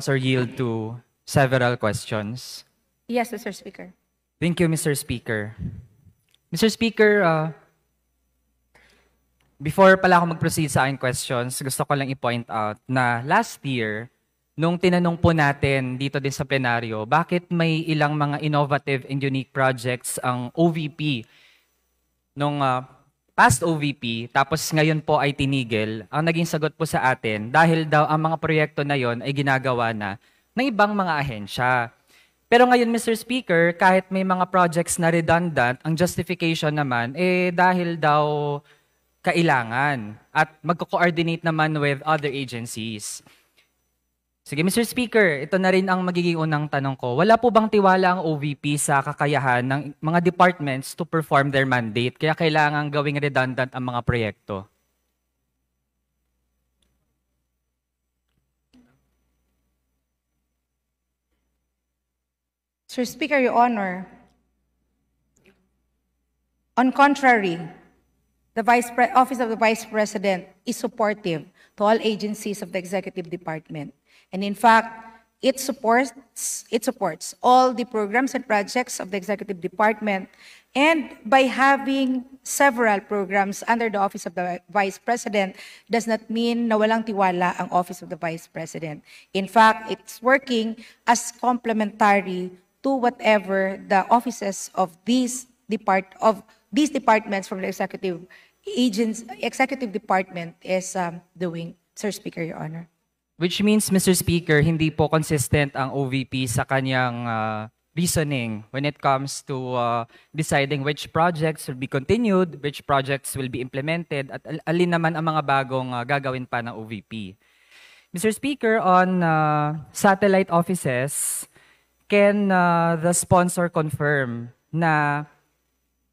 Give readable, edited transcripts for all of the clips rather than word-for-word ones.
or yield to several questions. Yes, Mr. Speaker. Thank you, Mr. Speaker. Mr. Speaker, before pala ako mag-proceed sa aking questions, gusto ko lang i-point out na last year, nung tinanong po natin dito din sa plenaryo, bakit may ilang mga innovative and unique projects ang OVP nung past OVP, tapos ngayon po ay tinigil, ang naging sagot po sa atin, dahil daw ang mga proyekto na yon ay ginagawa na ng ibang mga ahensya. Pero ngayon, Mr. Speaker, kahit may mga projects na redundant, ang justification naman, dahil daw kailangan at magko-coordinate naman with other agencies. Sige, Mr. Speaker, ito na rin ang magiging unang tanong ko. Wala po bang tiwala ang OVP sa kakayahan ng mga departments to perform their mandate, kaya kailangan gawing redundant ang mga proyekto? Mr. Speaker, Your Honor, on contrary, the Office of the Vice President is supportive to all agencies of the Executive Department. And in fact, it supports all the programs and projects of the Executive Department. And by having several programs under the Office of the Vice President does not mean na walang tiwala ang Office of the Vice President. In fact, it's working as complementary to whatever the offices of these departments from the executive department is doing, Sir Speaker, Your Honor. Which means, Mr. Speaker, hindi po consistent ang OVP sa kanyang reasoning when it comes to deciding which projects will be continued, which projects will be implemented, at alin naman ang mga bagong gagawin pa ng OVP. Mr. Speaker, on satellite offices, can the sponsor confirm na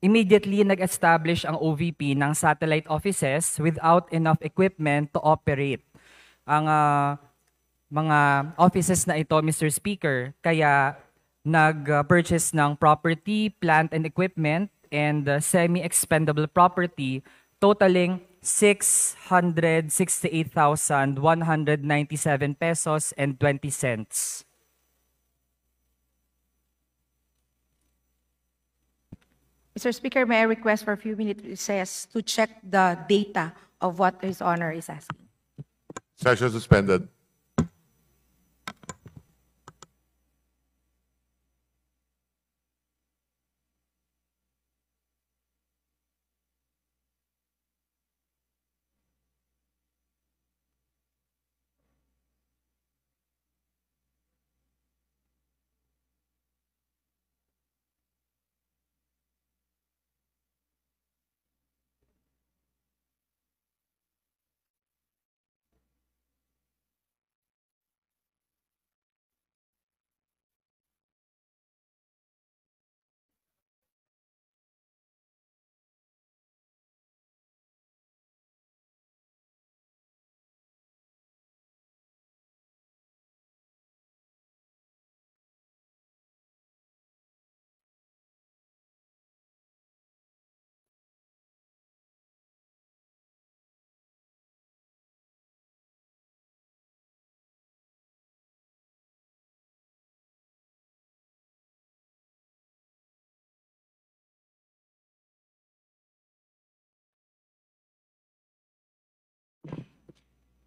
immediately nag-establish ang OVP ng satellite offices without enough equipment to operate ang mga offices na ito, Mr. Speaker, kaya nag-purchase ng property, plant and equipment, and semi-expendable property totaling 668,197 pesos and 20 cents. Mr. Speaker, may I request for a few minutes recess to check the data of what His Honor is asking? Session suspended.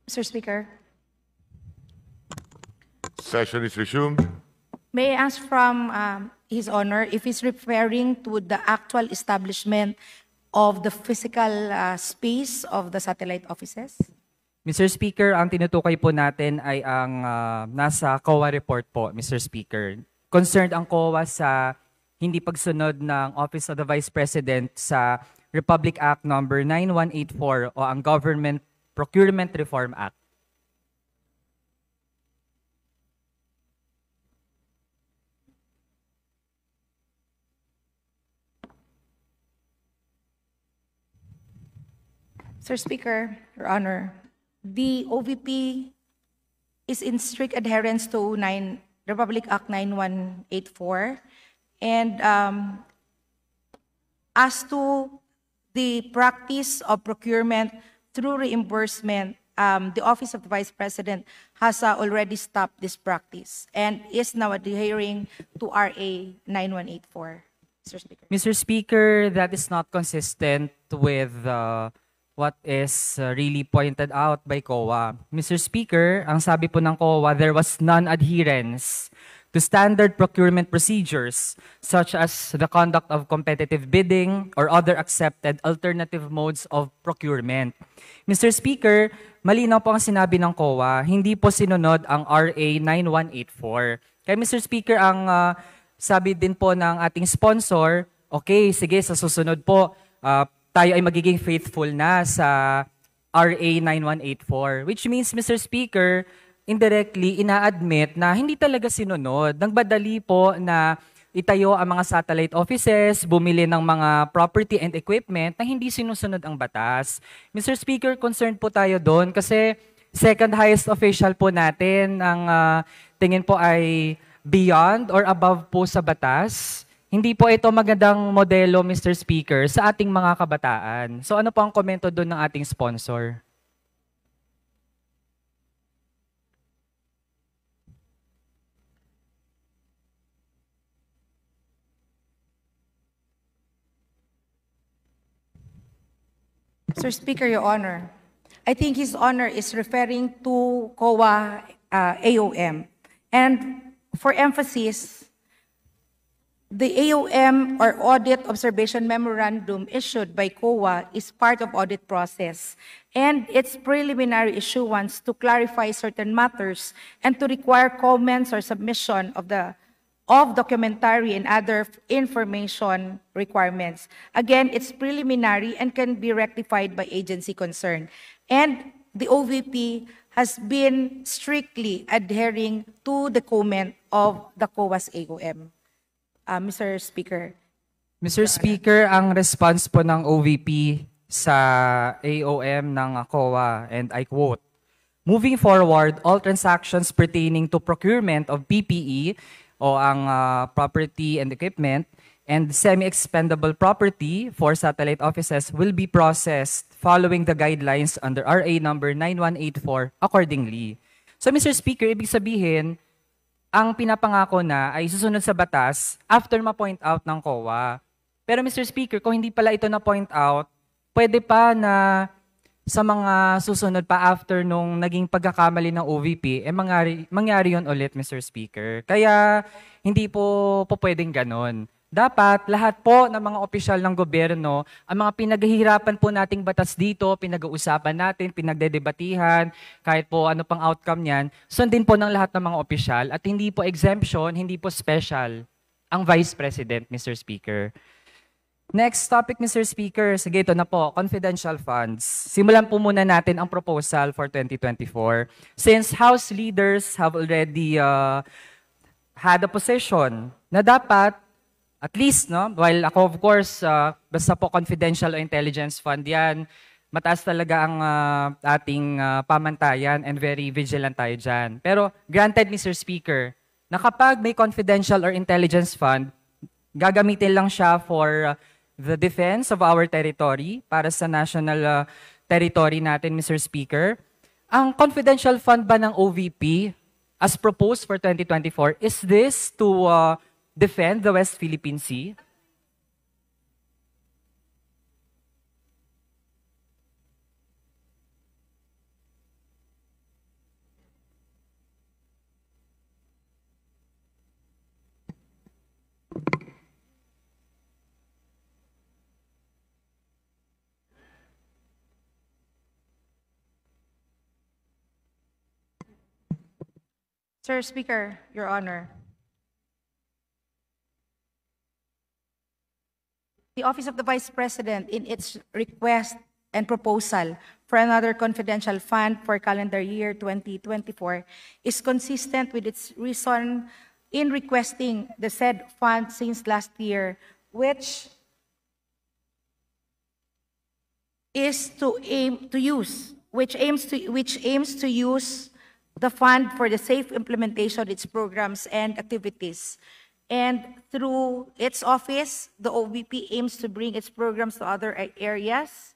Mr. Speaker, Session is resumed. may I ask from His Honor if he's referring to the actual establishment of the physical space of the satellite offices? Mr. Speaker, ang tinutukoy po natin ay ang nasa COA report po, Mr. Speaker. Concerned ang COA sa hindi pagsunod ng Office of the Vice President sa Republic Act number 9184 o ang Government Procurement Reform Act. Sir Speaker, Your Honor, the OVP is in strict adherence to Republic Act 9184. And as to the practice of procurement through reimbursement the Office of the Vice President has already stopped this practice and is now adhering to RA 9184. Mr. Speaker. Mr. Speaker, that is not consistent with what is really pointed out by COA. Mr. Speaker, ang sabi po ng COA, there was non-adherence to standard procurement procedures such as the conduct of competitive bidding or other accepted alternative modes of procurement. Mr. Speaker, malinaw po ang sinabi ng COA, hindi po sinunod ang RA 9184. Kaya Mr. Speaker, ang sabi din po ng ating sponsor, okay, sige, sa susunod po, tayo ay magiging faithful na sa RA 9184. Which means, Mr. Speaker, indirectly ina-admit na hindi talaga sinunod. Nagbadali po na itayo ang mga satellite offices, bumili ng mga property and equipment na hindi sinusunod ang batas. Mr. Speaker, concerned po tayo doon kasi second highest official po natin ang tingin po ay beyond or above po sa batas. Hindi po ito magandang modelo, Mr. Speaker, sa ating mga kabataan. So ano po ang komento doon ng ating sponsor? Mr. Speaker, Your Honor, I think His Honor is referring to COA AOM. And for emphasis, the AOM or Audit Observation Memorandum issued by COA is part of audit process and its preliminary issuance to clarify certain matters and to require comments or submission of documentary and other information requirements. Again, it's preliminary and can be rectified by agency concerned. And the OVP has been strictly adhering to the comment of the COA's AOM. Mr. Speaker. Mr. Speaker, ang response po ng OVP sa AOM ng COA, and I quote, "Moving forward, all transactions pertaining to procurement of PPE o ang property and equipment and semi-expendable property for satellite offices will be processed following the guidelines under RA number 9184 accordingly." So Mr. Speaker, ibig sabihin, ang pinapangako na ay susunod sa batas after ma-point out ng COA. Pero Mr. Speaker, kung hindi pala ito na-point out, pwede pa na sa mga susunod pa after nung naging pagkakamali ng OVP, mangyari yun ulit, Mr. Speaker. Kaya hindi po pwedeng ganon. Dapat lahat po ng mga opisyal ng gobyerno, ang mga pinaghihirapan po nating batas dito, pinag-uusapan natin, pinagdedebatihan, kahit po ano pang outcome niyan, sundin po ng lahat ng mga opisyal at hindi po exemption, hindi po special ang Vice President, Mr. Speaker. Next topic, Mr. Speaker. Sige, ito na po, confidential funds. Simulan po muna natin ang proposal for 2024. Since House leaders have already had a position na dapat, at least, no, while ako of course, basta po confidential o intelligence fund yan, mataas talaga ang ating pamantayan and very vigilant tayo dyan. Pero granted, Mr. Speaker, na kapag may confidential or intelligence fund, gagamitin lang siya for the defense of our territory, para sa national territory natin, Mr. Speaker. Ang confidential fund ba ng OVP, as proposed for 2024, is this to defend the West Philippine Sea? Sir Speaker, Your Honor. The Office of the Vice President, in its request and proposal for another confidential fund for calendar year 2024, is consistent with its reason in requesting the said fund since last year, which aims to use the fund for the safe implementation of its programs and activities. And through its office, the OVP aims to bring its programs to other areas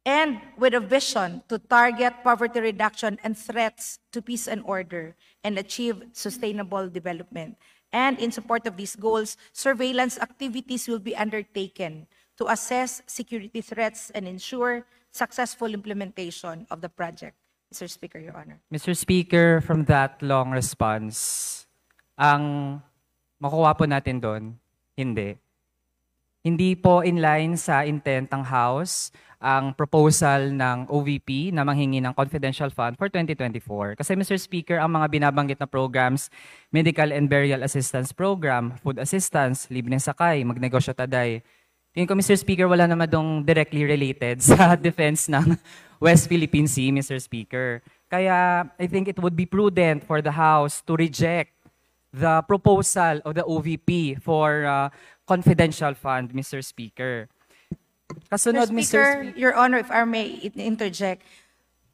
and with a vision to target poverty reduction and threats to peace and order and achieve sustainable development. And in support of these goals, surveillance activities will be undertaken to assess security threats and ensure successful implementation of the project. Mr. Speaker, Your Honor. Mr. Speaker, from that long response, ang makuha po natin doon, hindi. Hindi po in line sa intent ng House ang proposal ng OVP na manghingi ng confidential fund for 2024. Kasi Mr. Speaker, ang mga binabanggit na programs, Medical and Burial Assistance Program, Food Assistance, Libreng Sakay, Magnegosyo Taday, tingin ko Mr. Speaker, wala naman dong directly related sa defense ng West Philippine Sea, Mr. Speaker. Kaya I think it would be prudent for the House to reject the proposal of the OVP for confidential fund, Mr. Speaker. Kasunod, Mr. Mr. Speaker, Speaker. Your Honor, if I may interject,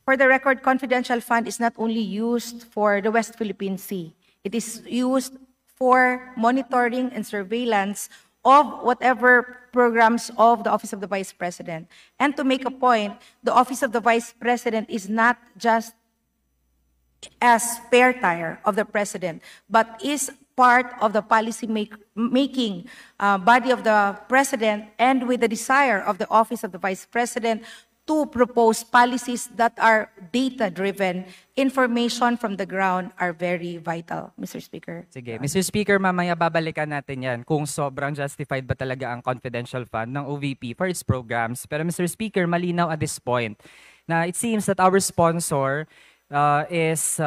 for the record, confidential fund is not only used for the West Philippine Sea. It is used for monitoring and surveillance of whatever programs of the Office of the Vice President. And to make a point, the Office of the Vice President is not just as spare tire of the President, but is part of the policy making body of the President, and with the desire of the Office of the Vice President to propose policies that are data-driven. Information from the ground are very vital, Mr. Speaker. Sige, Mr. Speaker, mamaya babalikan natin yan kung sobrang justified ba talaga ang confidential fund ng OVP for its programs. Pero Mr. Speaker, malinaw at this point na it seems that our sponsor is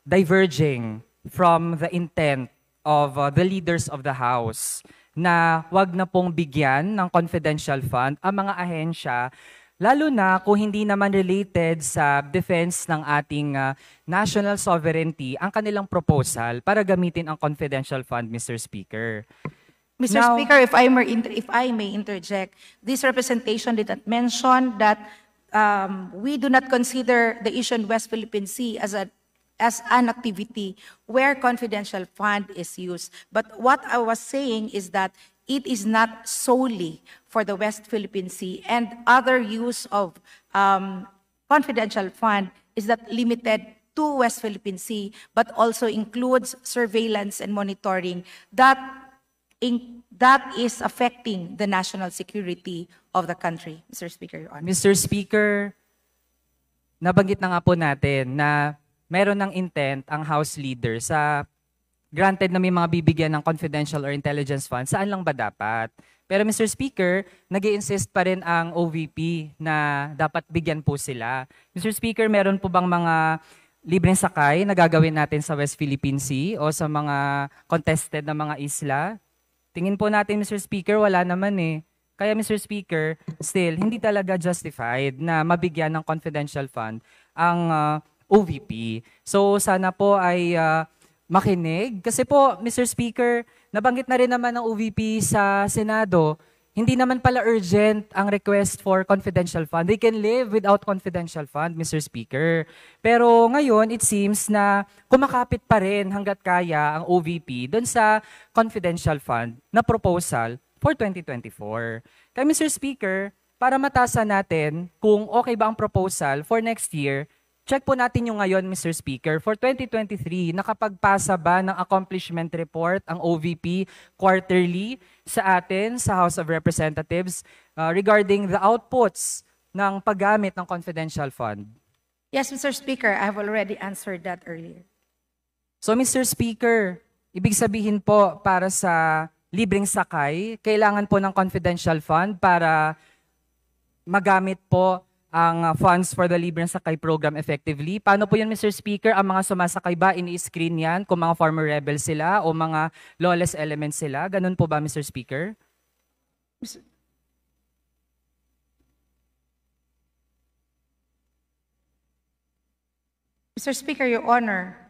diverging from the intent of the leaders of the House na wag na pong bigyan ng confidential fund ang mga ahensya, lalo na kung hindi naman related sa defense ng ating national sovereignty ang kanilang proposal para gamitin ang confidential fund, Mr. Speaker. Mr. Now- Speaker, if I may interject, this representation did not mention that we do not consider the issue in West Philippine Sea as an activity where confidential fund is used. But what I was saying is that it is not solely for the West Philippine Sea, and other use of confidential fund is not limited to West Philippine Sea, but also includes surveillance and monitoring that is affecting the national security of the country. Mr. Speaker, Your Honor. Mr. Speaker, nabanggit na nga po natin na meron ng intent ang House leader sa granted na may mga bibigyan ng confidential or intelligence fund, saan lang ba dapat? Pero Mr. Speaker, nag-i-insist pa rin ang OVP na dapat bigyan po sila. Mr. Speaker, meron po bang mga libreng sakay na gagawin natin sa West Philippine Sea o sa mga contested na mga isla? Tingin po natin, Mr. Speaker, wala naman eh. Kaya Mr. Speaker, still, hindi talaga justified na mabigyan ng confidential fund ang OVP. So sana po ay makinig. Kasi po, Mr. Speaker, nabanggit na rin naman ng OVP sa Senado, hindi naman pala urgent ang request for confidential fund. They can live without confidential fund, Mr. Speaker. Pero ngayon, it seems na kumakapit pa rin hanggat kaya ang OVP doon sa confidential fund na proposal for 2024. Kaya Mr. Speaker, para matasan natin kung okay ba ang proposal for next year, check po natin yung ngayon, Mr. Speaker. For 2023, nakapagpasa ba ng accomplishment report ang OVP quarterly sa atin, sa House of Representatives, regarding the outputs ng paggamit ng confidential fund? Yes, Mr. Speaker, I have already answered that earlier. So, Mr. Speaker, ibig sabihin po para sa libreng sakay, kailangan po ng confidential fund para magamit po ang funds for the Libreng Sakay program effectively. Paano po yan, Mr. Speaker? Ang mga sumasakay ba, ini-screen yan kung mga former rebels sila o mga lawless elements sila? Ganun po ba, Mr. Speaker? Mr. Speaker, Your Honor,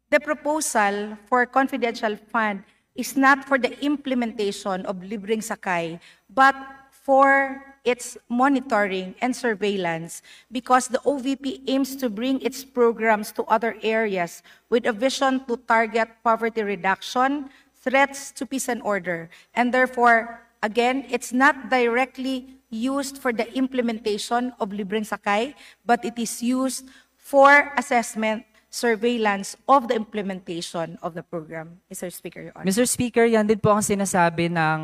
the proposal for confidential fund is not for the implementation of Libreng Sakay, but for its monitoring and surveillance, because the OVP aims to bring its programs to other areas with a vision to target poverty reduction, threats to peace and order. And therefore, again, it's not directly used for the implementation of Libreng Sakay, but it is used for assessment, surveillance of the implementation of the program. Mr. Speaker, Your Honor. Mr. Speaker, yan din po ang sinasabi ng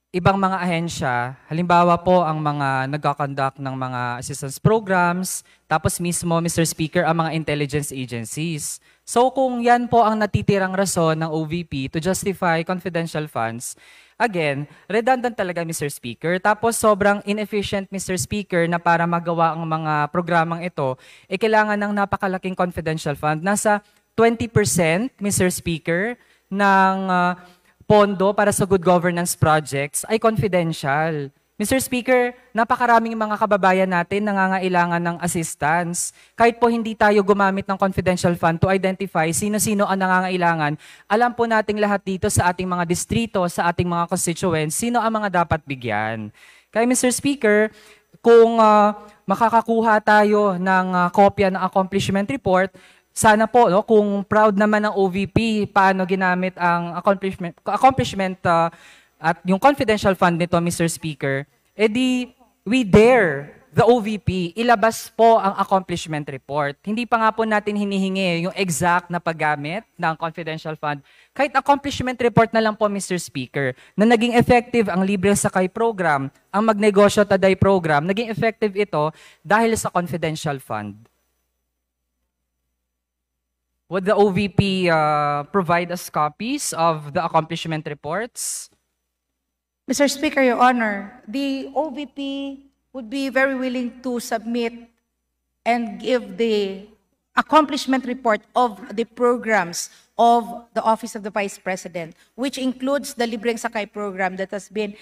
ibang mga ahensya. Halimbawa po ang mga nagkakonduct ng mga assistance programs, tapos mismo, Mr. Speaker, ang mga intelligence agencies. So kung yan po ang natitirang rason ng OVP to justify confidential funds, again, redundant talaga, Mr. Speaker. Tapos sobrang inefficient, Mr. Speaker, na para magawa ang mga programang ito, kailangan ng napakalaking confidential fund. Nasa 20%, Mr. Speaker, ng pondo para sa good governance projects ay confidential. Mr. Speaker, napakaraming mga kababayan natin nangangailangan ng assistance. Kahit po hindi tayo gumamit ng confidential fund to identify sino-sino ang nangangailangan, alam po nating lahat dito sa ating mga distrito, sa ating mga constituents, sino ang mga dapat bigyan. Kaya Mr. Speaker, kung makakakuha tayo ng kopya ng accomplishment report, sana po, no, kung proud naman ng OVP, paano ginamit ang accomplishment at yung confidential fund nito, Mr. Speaker, edi we dare the OVP ilabas po ang accomplishment report. Hindi pa nga po natin hinihingi yung exact na paggamit ng confidential fund. Kahit accomplishment report na lang po, Mr. Speaker, na naging effective ang Libreng Sakay program, ang Magnegosyo Taday program, naging effective ito dahil sa confidential fund. Would the OVP provide us copies of the accomplishment reports? Mr. Speaker, Your Honor, the OVP would be very willing to submit and give the accomplishment report of the programs of the Office of the Vice President, which includes the Libreng Sakay program that has been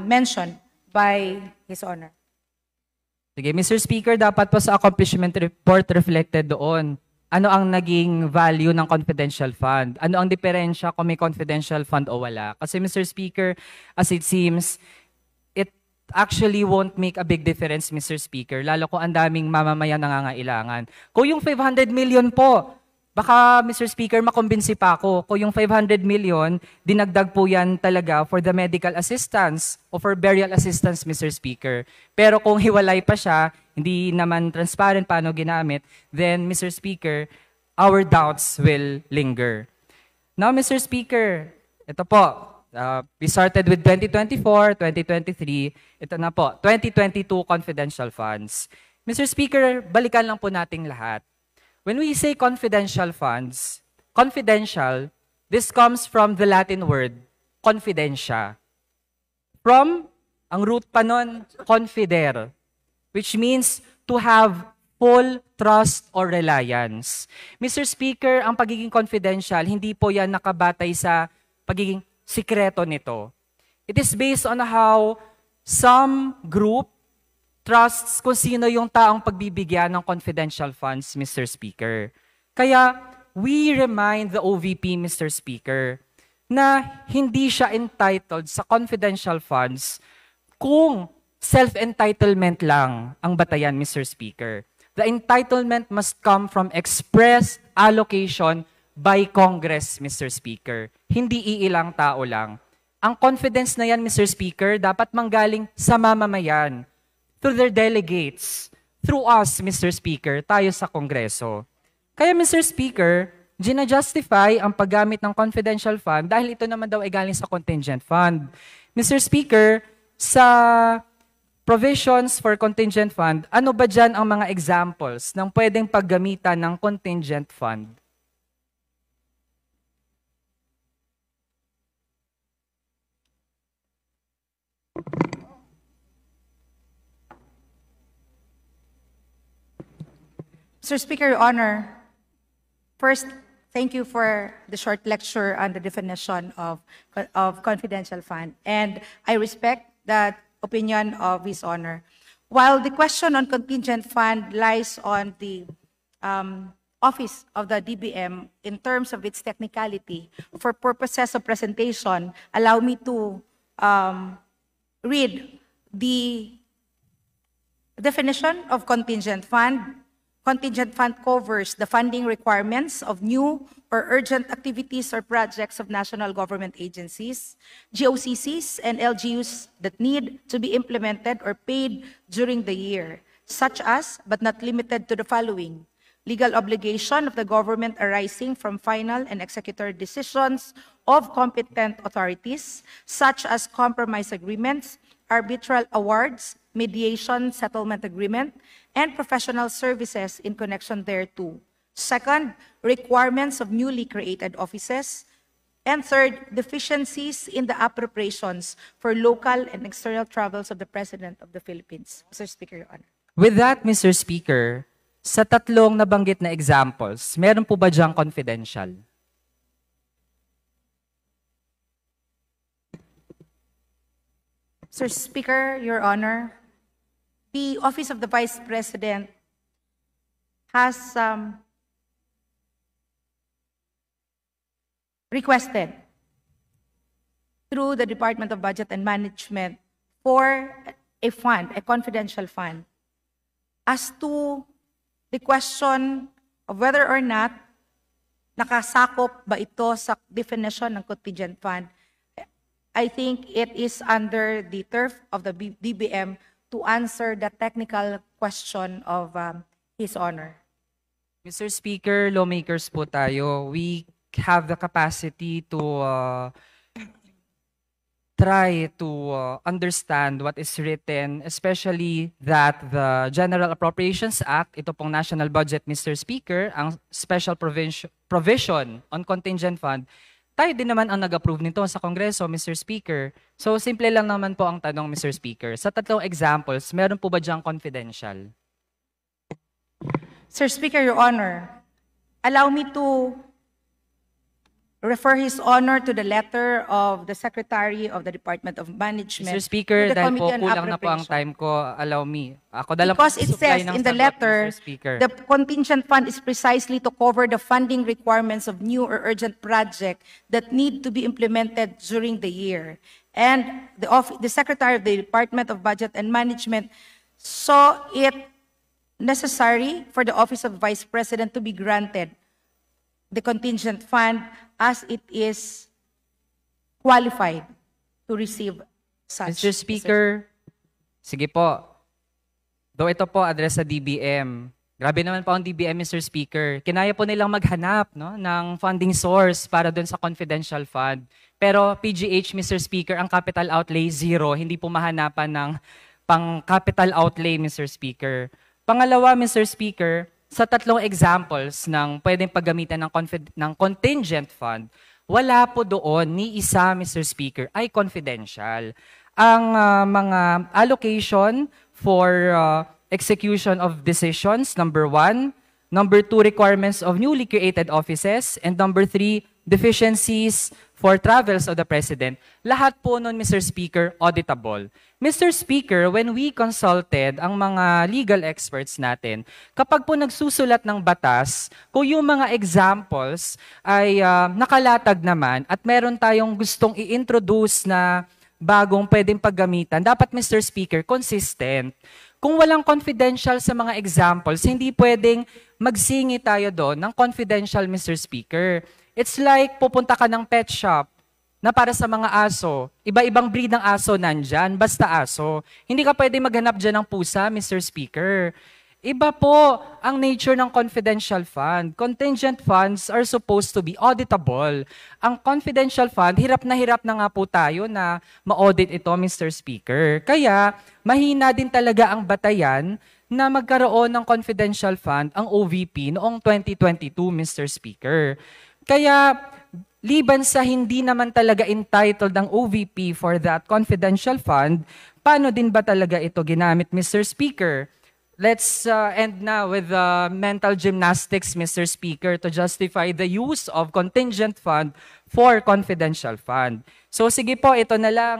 mentioned by His Honor. Sige, Mr. Speaker, dapat po sa accomplishment report reflected doon. Ano ang naging value ng confidential fund? Ano ang diferensya kung may confidential fund o wala? Kasi Mr. Speaker, as it seems, it actually won't make a big difference, Mr. Speaker, lalo kung ang daming mamamayan nangangailangan. Kung yung 500 million po, baka Mr. Speaker, makumbinsi pa ako. Kung yung 500 million, dinagdag po yan talaga for the medical assistance o for burial assistance, Mr. Speaker. Pero kung hiwalay pa siya, hindi naman transparent paano ginamit, then, Mr. Speaker, our doubts will linger. Now, Mr. Speaker, ito po, we started with 2024, 2023, ito na po, 2022 confidential funds. Mr. Speaker, balikan lang po nating lahat. When we say confidential funds, confidential, this comes from the Latin word, confidentia. From, ang root pa nun, confidere, which means to have full trust or reliance. Mr. Speaker, ang pagiging confidential, hindi po yan nakabatay sa pagiging sikreto nito. It is based on how some group trusts kung sino yung taong pagbibigyan ng confidential funds, Mr. Speaker. Kaya, we remind the OVP, Mr. Speaker, na hindi siya entitled sa confidential funds kung self-entitlement lang ang batayan, Mr. Speaker. The entitlement must come from express allocation by Congress, Mr. Speaker. Hindi iilang tao lang. Ang confidence na yan, Mr. Speaker, dapat manggaling sa mamamayan, through their delegates, through us, Mr. Speaker, tayo sa Kongreso. Kaya, Mr. Speaker, gina-justify ang paggamit ng confidential fund dahil ito naman daw ay galing sa contingent fund. Mr. Speaker, sa provisions for contingent fund, ano ba dyan ang mga examples ng pwedeng paggamitan ng contingent fund? Mr. Speaker, Your Honor, first, thank you for the short lecture on the definition of confidential fund. And I respect that opinion of His Honor. While the question on contingent fund lies on the office of the DBM in terms of its technicality, for purposes of presentation, allow me to read the definition of contingent fund. contingent fund covers the funding requirements of new or urgent activities or projects of national government agencies, GOCCs, and LGUs that need to be implemented or paid during the year, such as, but not limited to the following: legal obligation of the government arising from final and executory decisions of competent authorities, such as compromise agreements, arbitral awards, mediation settlement agreement, and professional services in connection thereto. Second, requirements of newly created offices. And third, deficiencies in the appropriations for local and external travels of the President of the Philippines. Mr. Speaker, Your Honor. With that, Mr. Speaker, sa tatlong nabanggit na examples, meron po ba diyang confidential? Mr. Speaker, Your Honor, the Office of the Vice President has requested through the Department of Budget and Management for a fund, a confidential fund, as to the question of whether or not nakasakop ba ito sa definition ng contingent fund. I think it is under the turf of the DBM to answer the technical question of His Honor. Mr. Speaker, lawmakers po tayo. We have the capacity to try to understand what is written, especially that the General Appropriations Act, ito pong national budget, Mr. Speaker, ang special provision on contingent fund, tayo din naman ang nag-approve nito sa Kongreso, Mr. Speaker. So, simple lang naman po ang tanong, Mr. Speaker. Sa tatlong examples, meron po ba diyang confidential? Sir Speaker, Your Honor, allow me to refer His Honor to the letter of the Secretary of the Department of Management. Mr. Speaker, to the dahil po Committee on kulang na po ang Appropriation. time ko, allow me. Ako dala po Because it supply says ng in the sagot, letter, Mr. Speaker. the contingent fund is precisely to cover the funding requirements of new or urgent project that need to be implemented during the year. And the Secretary of the Department of Budget and Management saw it necessary for the Office of Vice President to be granted the contingent fund as it is qualified to receive such. Mr. Speaker, sige po. Though ito po address sa DBM. Grabe naman po ang DBM, Mr. Speaker. Kinaya po nilang maghanap ng funding source para doon sa confidential fund. Pero PGH, Mr. Speaker, ang capital outlay zero, hindi po mahanapan ng pang capital outlay, Mr. Speaker. Pangalawa, Mr. Speaker, sa tatlong examples ng pwedeng paggamitan ng contingent fund, wala po doon ni isa, Mr. Speaker, ay confidential. Ang mga allocation for execution of decisions, number 1. Number 2, requirements of newly created offices. And number 3, deficiencies for travels of the President. Lahat po nun, Mr. Speaker, auditable. Mr. Speaker, when we consulted ang mga legal experts natin, kapag po nagsusulat ng batas, kung yung mga examples ay nakalatag naman at meron tayong gustong i-introduce na bagong pwedeng paggamitan, dapat, Mr. Speaker, consistent. Kung walang confidential sa mga examples, hindi pwedeng magsingi tayo doon ng confidential, Mr. Speaker. It's like pupunta ka ng pet shop na para sa mga aso. Iba-ibang breed ng aso nandyan, basta aso. Hindi ka pwede maghanap dyan ng pusa, Mr. Speaker. Iba po ang nature ng confidential fund. Contingent funds are supposed to be auditable. Ang confidential fund, hirap na nga po tayo na ma-audit ito, Mr. Speaker. Kaya, mahina din talaga ang batayan na magkaroon ng confidential fund ang OVP noong 2022, Mr. Speaker. Kaya, liban sa hindi naman talaga entitled ang OVP for that confidential fund, paano din ba talaga ito ginamit, Mr. Speaker? Let's end now with mental gymnastics, Mr. Speaker, to justify the use of contingent fund for confidential fund. So sige po, ito na lang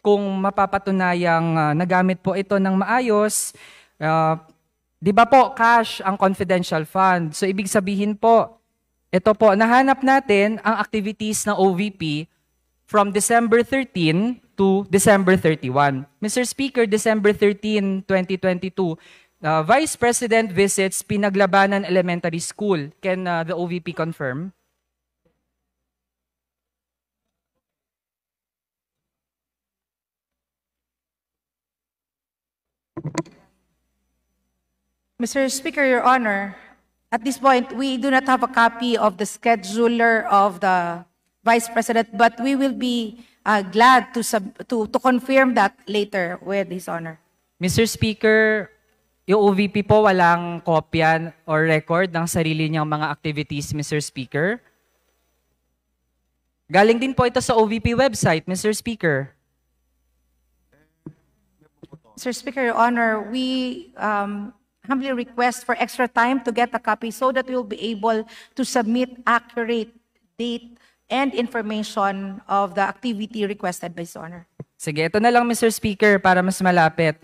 kung mapapatunayang nagamit po ito ng maayos. Di ba po, cash ang confidential fund. So ibig sabihin po, ito po, nahanap natin ang activities ng OVP from December 13 to December 31. Mr. Speaker, December 13, 2022, Vice President visits Pinaglabanan Elementary School. Can the OVP confirm? Mr. Speaker, Your Honor, at this point, we do not have a copy of the scheduler of the Vice President, but we will be glad to confirm that later with His Honor. Mr. Speaker, yung OVP po walang kopya or record ng sarili niyang mga activities, Mr. Speaker. Galing din po ito sa OVP website, Mr. Speaker. Mr. Speaker, Your Honor, we humbly request for extra time to get a copy so that we will be able to submit accurate date and information of the activity requested by His Honor. Sige, ito na lang, Mr. Speaker, para mas malapit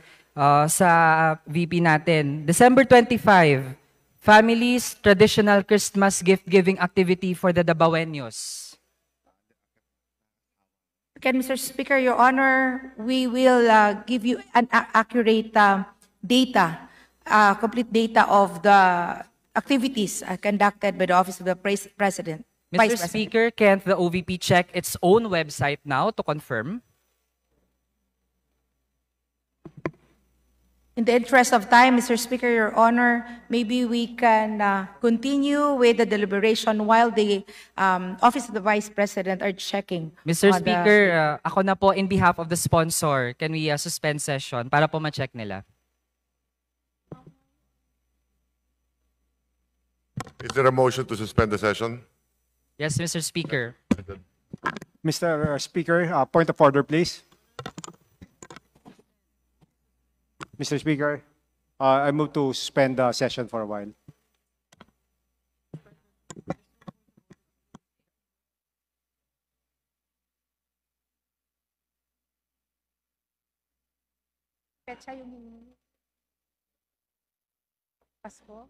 sa VP natin. December 25, Families Traditional Christmas Gift-Giving Activity for the Dabaweños. Again, Mr. Speaker, Your Honor, we will give you an accurate data, complete data of the activities conducted by the Office of the President. Mr. Speaker, can't the OVP check its own website now to confirm? In the interest of time, Mr. Speaker, Your Honor, maybe we can continue with the deliberation while the Office of the Vice President are checking. Mr. on the- Speaker, ako na po in behalf of the sponsor, can we suspend session para po ma-check nila? Is there a motion to suspend the session? Yes, Mr. Speaker. Mr. Speaker, point of order, please. Mr. Speaker, I move to suspend the session for a while. Petsa yung Pasko?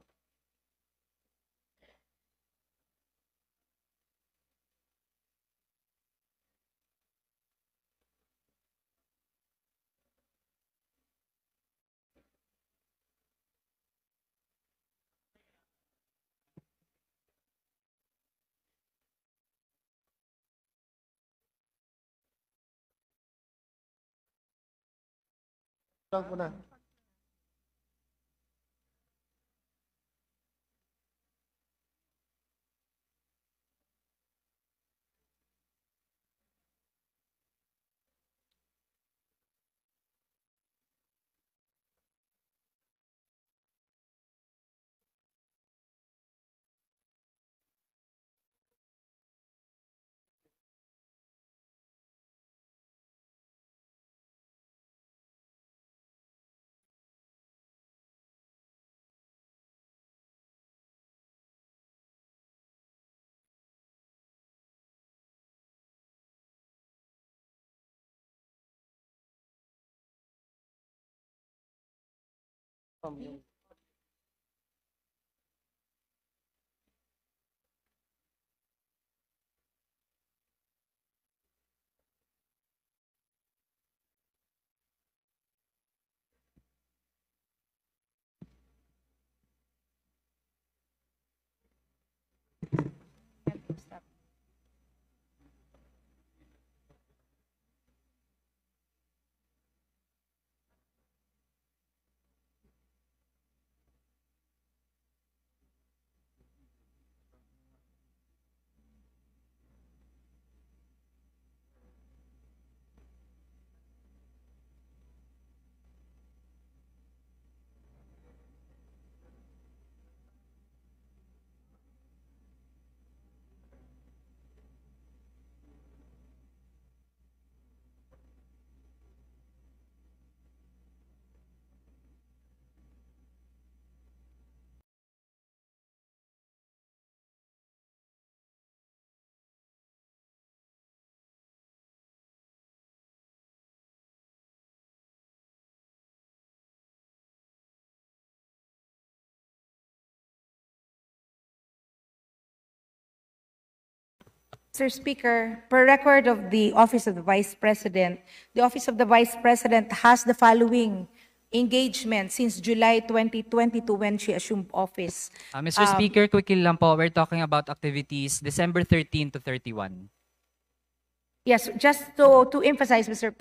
Lang po na. Mr. Speaker, per record of the Office of the Vice President, the Office of the Vice President has the following engagement since July 2022 when she assumed office. Mr. Speaker, quickly lang po, we're talking about activities December 13 to 31. Yes, just to emphasize, Mr.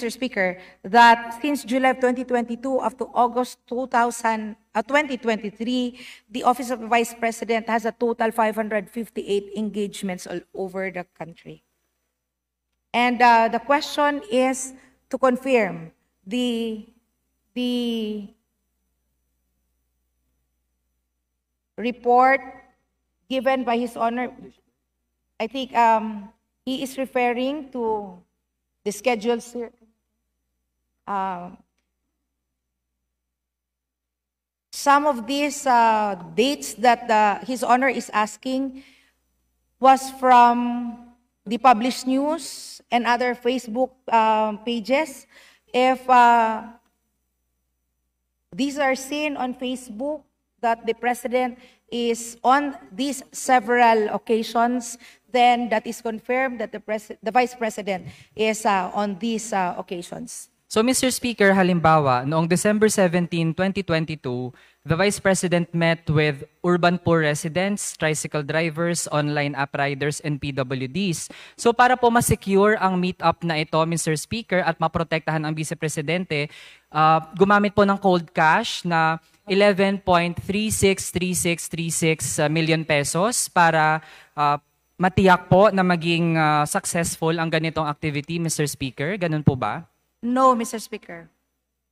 Speaker, that since July 2022 up to August 2023, the Office of the Vice President has a total 558 engagements all over the country. And the question is to confirm the report given by His Honor. I think he is referring to the schedules here. Some of these dates that His Honor is asking was from the published news and other Facebook pages. If these are seen on Facebook that the President is on these several occasions, then that is confirmed that the Vice President is on these occasions. So, Mr. Speaker, halimbawa, noong December 17, 2022, the Vice President met with urban poor residents, tricycle drivers, online app riders, and PWDs. So, para po ma-secure ang meet-up na ito, Mr. Speaker, at maprotektahan ang Vice Presidente, gumamit po ng cold cash na 11.363636 million pesos para matiyak po na maging successful ang ganitong activity, Mr. Speaker. Ganun po ba? No, Mr. Speaker.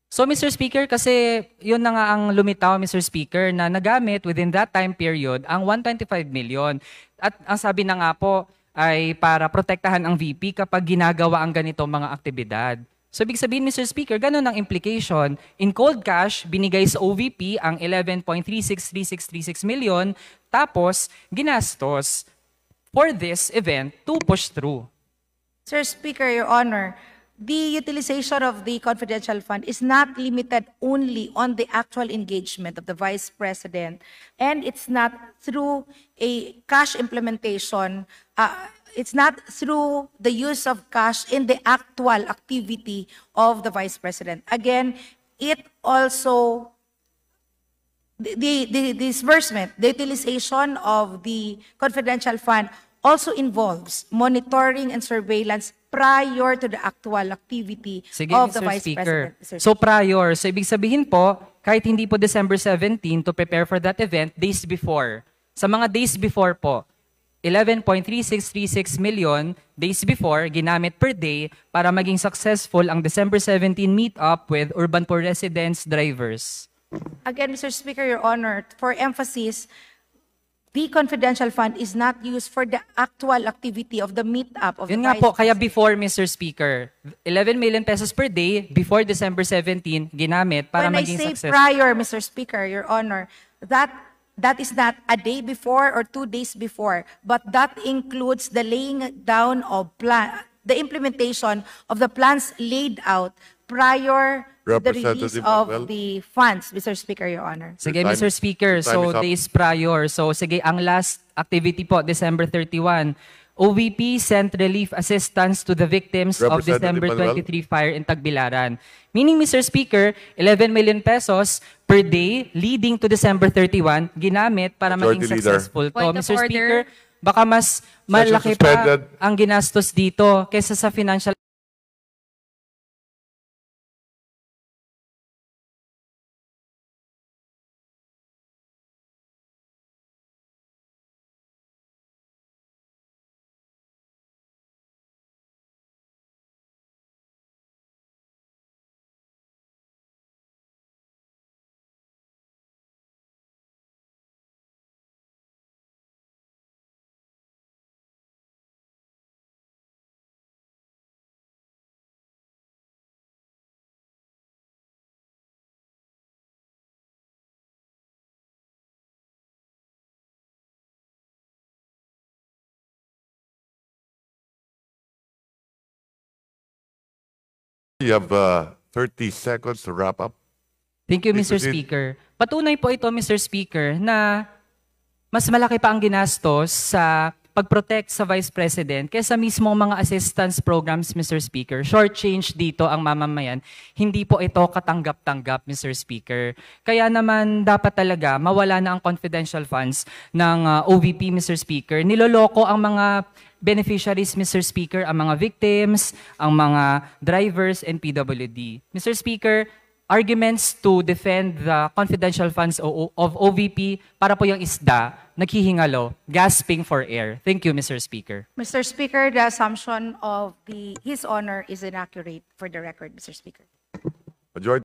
So, Mr. Speaker, kasi yun na nga ang lumitaw, Mr. Speaker, na nagamit within that time period ang 125 million. At ang sabi na nga po ay para protektahan ang VP kapag ginagawa ang ganitong mga aktibidad. So, ibig sabihin, Mr. Speaker, ganun ang implication. In cold cash, binigay sa OVP ang 11.363636 million, tapos ginastos for this event to push through. Sir Speaker, Your Honor, the utilization of the confidential fund is not limited only on the actual engagement of the Vice President, and it's not through a cash implementation. It's not through the use of cash in the actual activity of the Vice President. Again, it also, the disbursement, the utilization of the confidential fund also involves monitoring and surveillance prior to the actual activity Sige, of the Mr. Vice Speaker. President. Mr. So prior, so ibig sabihin po, kahit hindi po December 17 to prepare for that event, days before. Sa mga days before po, 11.3636 million days before ginamit per day para maging successful ang December 17 meet-up with urban poor residents, drivers. Again, Mr. Speaker, Your Honor, for emphasis, the confidential fund is not used for the actual activity of the meet-up of Yun the nga Vice po, kaya President. before, Mr. Speaker, 11 million pesos per day before December 17 ginamit para When I maging say successful. prior, Mr. Speaker, Your Honor, that is not a day before or 2 days before, but that includes the laying down of the implementation of the plans laid out prior to the release Representative of Manuel. the funds, Mr. Speaker, Your Honor. Sige, Your time- Mr. Speaker, your time so is up. days prior. So sige, ang last activity po, December 31. OVP sent relief assistance to the victims of Representative December Manuel. 23 fire in Tagbilaran. Meaning, Mr. Speaker, 11 million pesos per day leading to December 31 ginamit para maging Majority Leader. successful to. Point of Mr. Speaker, order. baka mas malaki pa suspended. ang ginastos dito kaysa sa financial You have 30 seconds to wrap up. Thank you, Please Mr. proceed. Speaker. Patunay po ito, Mr. Speaker, na mas malaki pa ang ginastos sa pag-protect sa Vice President kaysa mismo mga assistance programs, Mr. Speaker. Short-change dito ang mamamayan. Hindi po ito katanggap-tanggap, Mr. Speaker. Kaya naman dapat talaga mawala na ang confidential funds ng OVP, Mr. Speaker. Niloloko ang mga beneficiaries, Mr. Speaker, ang mga victims, ang mga drivers, and PWD. Mr. Speaker, arguments to defend the confidential funds of OVP para po yung isda, naghihingalo, gasping for air. Thank you, Mr. Speaker. Mr. Speaker, the assumption of His Honor is inaccurate for the record, Mr. Speaker. Majority